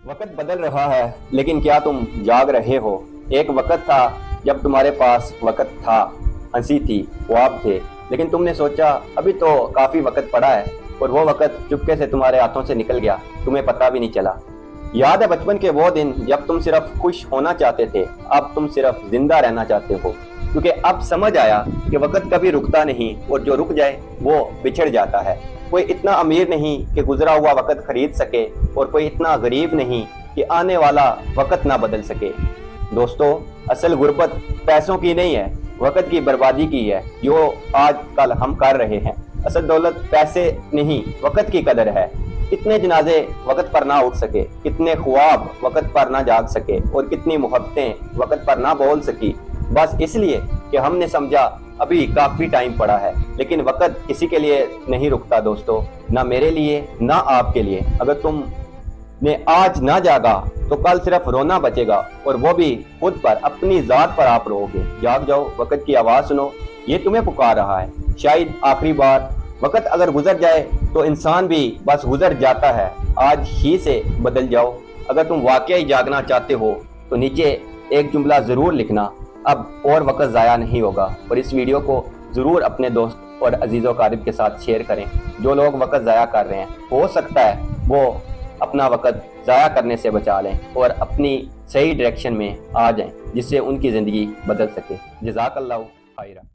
वक्त बदल रहा है, लेकिन क्या तुम जाग रहे हो? एक वक्त था जब तुम्हारे पास वक्त था, हंसी थी, ख्वाब थे, लेकिन तुमने सोचा अभी तो काफी वक्त पड़ा है, और वो वक्त चुपके से तुम्हारे हाथों से निकल गया, तुम्हें पता भी नहीं चला। याद है बचपन के वो दिन जब तुम सिर्फ खुश होना चाहते थे, अब तुम सिर्फ जिंदा रहना चाहते हो, क्योंकि अब समझ आया कि वक्त कभी रुकता नहीं, और जो रुक जाए वो बिछड़ जाता है। कोई इतना अमीर नहीं कि गुजरा हुआ वक्त खरीद सके, और कोई इतना गरीब नहीं कि आने वाला वक्त ना बदल सके। दोस्तों, असल गुर्बत पैसों की नहीं है, वक्त की बर्बादी की है, जो आज कल हम कर रहे हैं। असल दौलत पैसे नहीं, वक्त की कदर है। कितने जनाजे वक्त पर ना उठ सके, कितने ख्वाब वक्त पर ना जाग सके, और कितनी मोहब्बतें वक्त पर ना बोल सकी, बस इसलिए कि हमने समझा अभी काफी टाइम पड़ा है। लेकिन वक्त किसी के लिए नहीं रुकता दोस्तों, ना मेरे लिए ना आपके लिए। अगर तुम ने आज ना जागा तो कल सिर्फ रोना बचेगा, और वो भी खुद पर, अपनी जात पर आप रोओगे। जाग जाओ, वक्त की आवाज सुनो, ये तुम्हें पुकार रहा है, शायद आखिरी बार। वक्त अगर गुजर जाए तो इंसान भी बस गुजर जाता है, आज ही से बदल जाओ। अगर तुम वाकई जागना चाहते हो तो नीचे एक जुमला जरूर लिखना, अब और वक्त ज़ाया नहीं होगा। और इस वीडियो को ज़रूर अपने दोस्त और अजीज़ व क़रीब के साथ शेयर करें। जो लोग वक्त ज़ाया कर रहे हैं, हो सकता है वो अपना वक्त ज़ाया करने से बचा लें और अपनी सही डायरेक्शन में आ जाएं, जिससे उनकी ज़िंदगी बदल सके। जज़ाकल्लाहु खैरा।